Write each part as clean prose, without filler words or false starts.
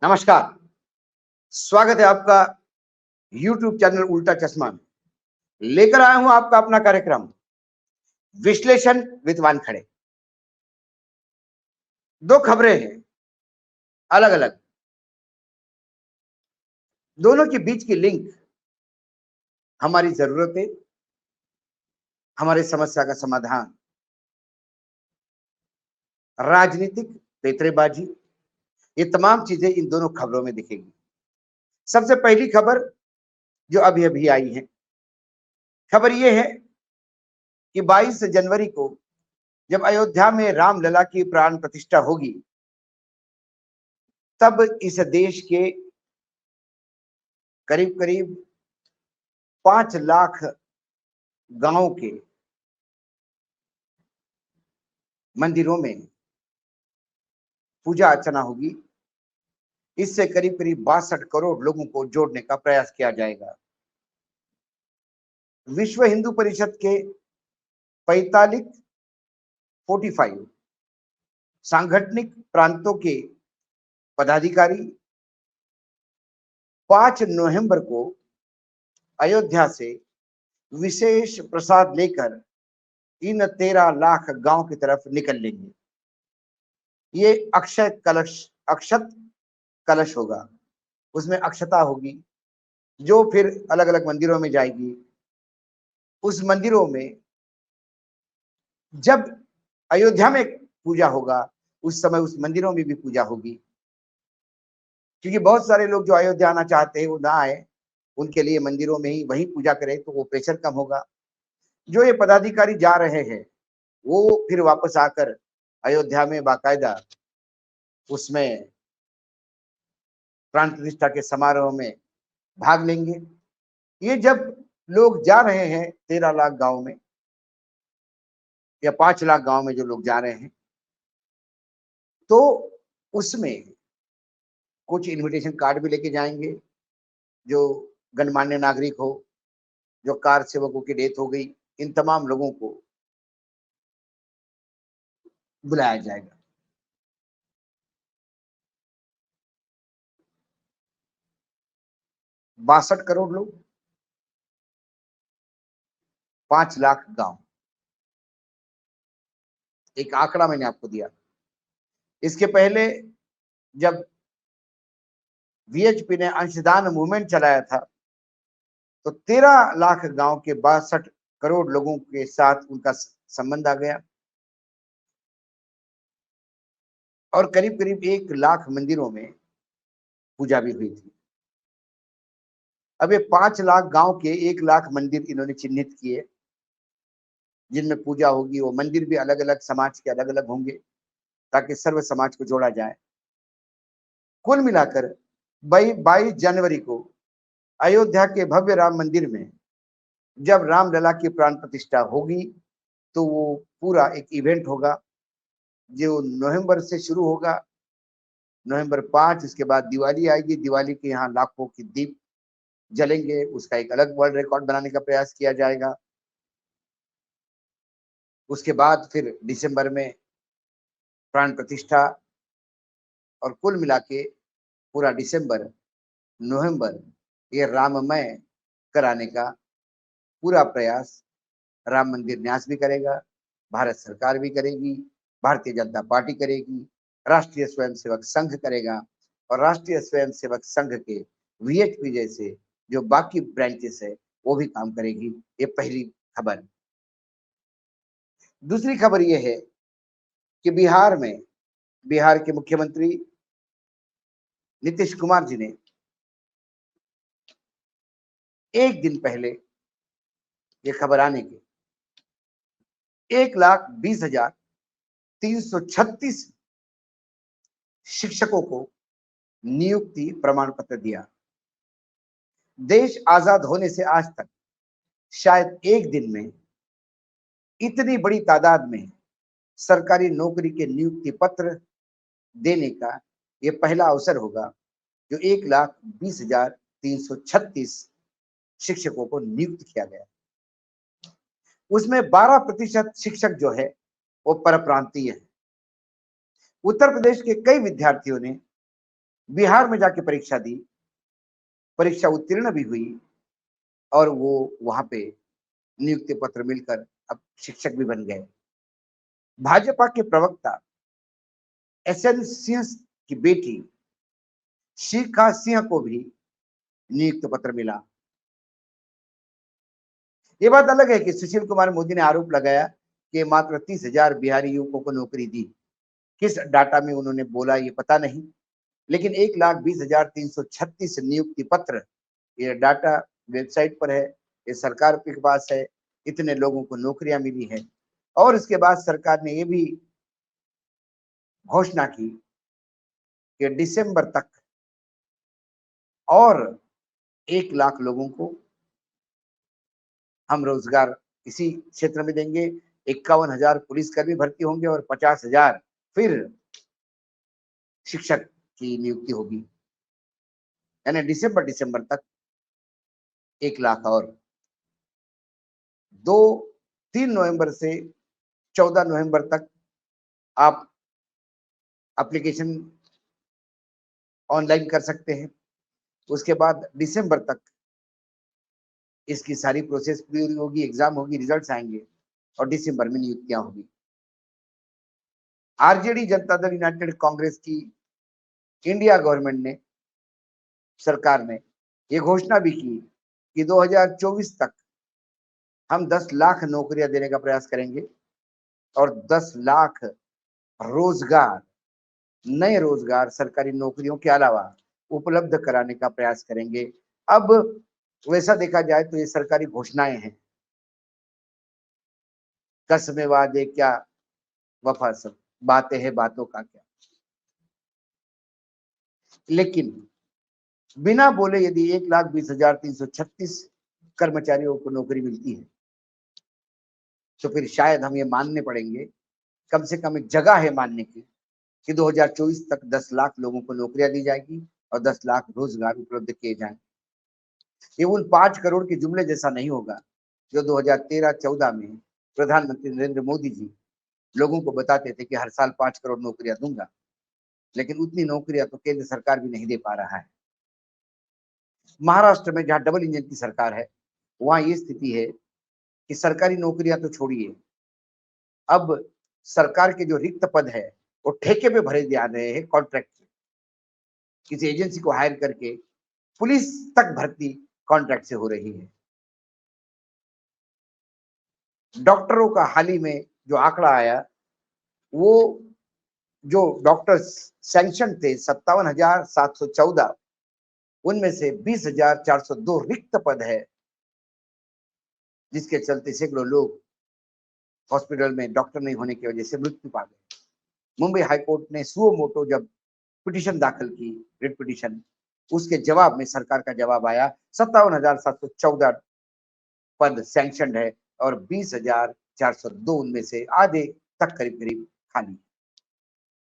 नमस्कार, स्वागत है आपका YouTube चैनल उल्टा चश्मा में। लेकर आया हूं आपका अपना कार्यक्रम विश्लेषण विद वानखड़े। दो खबरें हैं अलग-अलग, दोनों के बीच की लिंक हमारी जरूरतें, हमारी समस्या का समाधान, राजनीतिक पेतरेबाजी, ये तमाम चीजें इन दोनों खबरों में दिखेगी। सबसे पहली खबर जो अभी-अभी आई है, खबर ये है कि 22 जनवरी को जब अयोध्या में रामलला की प्राण प्रतिष्ठा होगी, तब इस देश के करीब-करीब 5 लाख गांव के मंदिरों में पूजा अर्चना होगी। इससे करीब-करीब 62 करोड़ लोगों को जोड़ने का प्रयास किया जाएगा। विश्व हिंदू परिषद के 45 सांगठनिक प्रांतों के पदाधिकारी 5 नवंबर को अयोध्या से विशेष प्रसाद लेकर इन 13 लाख गांव की तरफ निकल लेंगे। ये अक्षत कलश होगा, उसमें अक्षता होगी जो फिर अलग-अलग मंदिरों में जाएगी। उस मंदिरों में जब अयोध्या में पूजा होगा, उस समय उस मंदिरों में भी पूजा होगी, क्योंकि बहुत सारे लोग जो अयोध्या आना चाहते हैं वो ना आए, उनके लिए मंदिरों में ही वहीं पूजा करें तो वो प्रेशर कम होगा। जो ये पदाधिकारी जा रहे हैं वो फिर वापस आकर अयोध्या में बाकायदा उसमें प्राण प्रतिष्ठा के समारोह में भाग लेंगे। ये जब लोग जा रहे हैं 13 लाख गांव में या 5 लाख गांव में जो लोग जा रहे हैं, तो उसमें कुछ इनविटेशन कार्ड भी लेके जाएंगे। जो गणमान्य नागरिक हो, जो कार सेवकों की डेथ हो गई, इन तमाम लोगों को बुलाया जाएगा। बासठ करोड़ लोग, 5 लाख गांव, एक आंकड़ा मैंने आपको दिया। इसके पहले जब वीएचपी ने अंशदान मूवमेंट चलाया था, तो 13 लाख गांव के 62 करोड़ लोगों के साथ उनका संबंध आ गया और करीब-करीब 1 लाख मंदिरों में पूजा भी हुई थी। अब ये 5 लाख गांव के 1 लाख मंदिर इन्होंने चिन्हित किए, जिनमें पूजा होगी। वो मंदिर भी अलग-अलग समाज के अलग-अलग होंगे, ताकि सर्व समाज को जोड़ा जाए। कुल मिलाकर 22 जनवरी को अयोध्या के भव्य राम मंदिर में जब रामलला की प्राण प्रतिष्ठा होगी, तो वो पूरा एक इवेंट होगा जो नवंबर से शुरू होगा। नवंबर 5, इसके बाद दिवाली आएगी। दिवाली के यहाँ लाखों की दीप जलेंगे, उसका एक अलग वर्ल्ड रिकॉर्ड बनाने का प्रयास किया जाएगा। उसके बाद फिर दिसंबर में प्राण प्रतिष्ठा, और कुल मिला के पूरा दिसंबर, नवंबर ये राममय कराने का पूरा प्रयास राम मंदिर न्यास भी करेगा, भारत सरकार भी करेगी, भारतीय जनता पार्टी करेगी, राष्ट्रीय स्वयंसेवक संघ करेगा और राष्ट्रीय स्वयंसेवक संघ के वीएचपी जैसे जो बाकी ब्रांचेस है वो भी काम करेगी। ये पहली खबर। दूसरी खबर ये है कि बिहार के मुख्यमंत्री नीतीश कुमार जी ने एक दिन पहले ये खबर आने के 1,20,336 शिक्षकों को नियुक्ति प्रमाण पत्र दिया। देश आजाद होने से आज तक शायद एक दिन में इतनी बड़ी तादाद में सरकारी नौकरी के नियुक्ति पत्र देने का ये पहला अवसर होगा, जो 1,20,336 शिक्षकों को नियुक्त किया गया। उसमें 12% शिक्षक जो है वो परप्रांतीय है। उत्तर प्रदेश के कई विद्यार्थियों ने बिहार में जाके परीक्षा दी, परीक्षा उत्तीर्ण भी हुई और वो वहां पे नियुक्ति पत्र मिलकर अब शिक्षक भी बन गए। भाजपा के प्रवक्ता एसएन सिंह की बेटी शिखा सिंह को भी नियुक्ति पत्र मिला। ये बात अलग है कि सुशील कुमार मोदी ने आरोप लगाया कि मात्र 30,000 बिहारी युवकों को नौकरी दी। किस डाटा में उन्होंने बोला ये पता नहीं, लेकिन 1,20,336 नियुक्ति पत्र, ये डाटा वेबसाइट पर है, ये सरकार के पास है, इतने लोगों को नौकरियां मिली है। और इसके बाद सरकार ने ये भी घोषणा की कि दिसंबर तक और 1 लाख लोगों को हम रोजगार इसी क्षेत्र में देंगे। 51,000 पुलिसकर्मी भर्ती होंगे और 50,000 फिर शिक्षक की नियुक्ति होगी। यानी दिसंबर तक 1 लाख और 3 नवंबर से 14 नवंबर तक आप एप्लीकेशन ऑनलाइन कर सकते हैं। उसके बाद दिसंबर तक इसकी सारी प्रोसेस पूरी होगी, एग्जाम होगी, रिजल्ट्स आएंगे और दिसंबर में नियुक्तियां होगी। आरजेडी जनता दल यूनाइटेड कांग्रेस की इंडिया गवर्नमेंट ने, सरकार ने ये घोषणा भी की कि 2024 तक हम 10 लाख नौकरियां देने का प्रयास करेंगे और 10 लाख रोजगार, नए रोजगार सरकारी नौकरियों के अलावा उपलब्ध कराने का प्रयास करेंगे। अब वैसा देखा जाए तो ये सरकारी घोषणाएं हैं, कसमें वादे क्या, वफा सब, बातें हैं बातों का क्या। लेकिन बिना बोले यदि 1,20,336 कर्मचारियों को नौकरी मिलती है तो फिर शायद हम ये मानने पड़ेंगे, कम से कम एक जगह है मानने की, कि 2024 तक 10 लाख लोगों को नौकरियां दी जाएगी और 10 लाख रोजगार उपलब्ध किए जाएंगे। ये उन 5 करोड़ के जुमले जैसा नहीं होगा जो 2013-14 में प्रधानमंत्री नरेंद्र मोदी जी लोगों को बताते थे कि हर साल 5 करोड़ नौकरियां दूंगा, लेकिन उतनी नौकरियां तो केंद्र सरकार भी नहीं दे पा रहा है। महाराष्ट्र में जहां डबल इंजन की सरकार है, वहां ये स्थिति है कि सरकारी नौकरियां तो छोड़िए, अब सरकार के जो रिक्त पद है वो ठेके पे भरे जा रहे हैं, कॉन्ट्रैक्ट, किसी एजेंसी को हायर करके पुलिस तक भर्ती कॉन्ट्रैक्ट से हो रही है। डॉक्टरों का हाल ही में जो आंकड़ा आया, वो जो डॉक्टर्स सैंक्शन थे 57,714, उनमें से 20,402 रिक्त पद है, जिसके चलते सैकड़ों लोग हॉस्पिटल में डॉक्टर नहीं होने की वजह से मृत्यु पा गए। मुंबई हाईकोर्ट ने सुओ मोटो जब पिटीशन दाखिल की, रिट पिटीशन, उसके जवाब में सरकार का जवाब आया 57,714 पद सैंक्शन है और 20,402 उनमें से आधे तक करीब करीब खाली।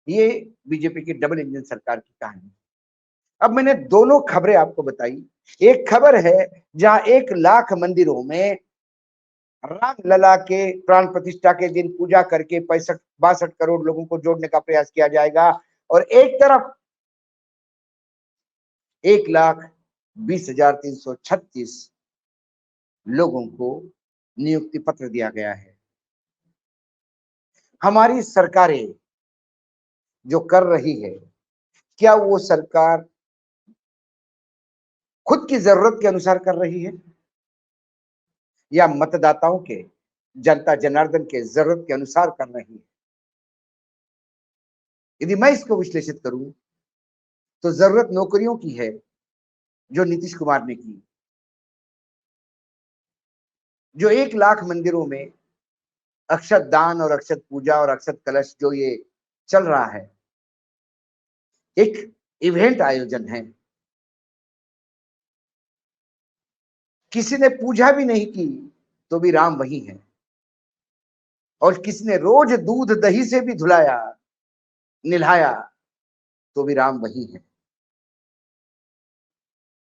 ये बीजेपी की डबल इंजन सरकार की कहानी। अब मैंने दोनों खबरें आपको बताई। एक खबर है जहां 1 लाख मंदिरों में रामलला के प्राण प्रतिष्ठा के दिन पूजा करके 62 करोड़ लोगों को जोड़ने का प्रयास किया जाएगा, और एक तरफ 1,20,336 लोगों को नियुक्ति पत्र दिया गया है। हमारी सरकारें जो कर रही है, क्या वो सरकार खुद की जरूरत के अनुसार कर रही है या मतदाताओं के, जनता जनार्दन के जरूरत के अनुसार कर रही है? यदि मैं इसको विश्लेषित करूं तो जरूरत नौकरियों की है जो नीतीश कुमार ने की, जो 1 लाख मंदिरों में अक्षत दान और अक्षत पूजा और अक्षत कलश जो ये चल रहा है, एक इवेंट आयोजन है। किसी ने पूजा भी नहीं की तो भी राम वही है, और किसी ने रोज दूध दही से भी धुलाया, निल्हाया, तो भी राम वही है।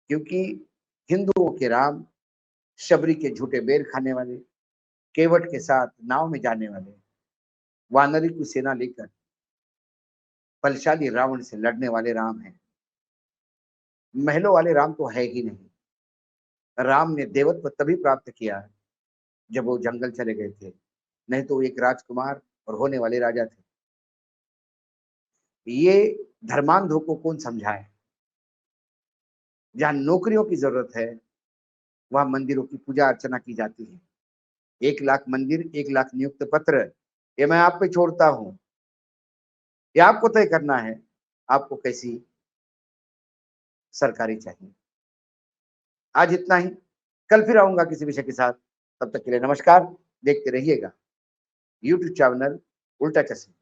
क्योंकि हिंदुओं के राम शबरी के झूठे बेर खाने वाले, केवट के साथ नाव में जाने वाले, वानरी की सेना लेकर बलशाली रावण से लड़ने वाले राम हैं। महलों वाले राम तो है ही नहीं। राम ने देवत्व तभी प्राप्त किया जब वो जंगल चले गए थे, नहीं तो वो एक राजकुमार और होने वाले राजा थे। ये धर्मांधों को कौन समझाए? जहाँ नौकरियों की जरूरत है वहां मंदिरों की पूजा अर्चना की जाती है। 1 लाख मंदिर, 1 लाख नियुक्त पत्र, ये मैं आप पे छोड़ता हूँ। ये आपको तय करना है, आपको कैसी सरकारी चाहिए। आज इतना ही, कल फिर आऊंगा किसी विषय के साथ। तब तक के लिए नमस्कार। देखते रहिएगा यूट्यूब चैनल उल्टा चश्मा।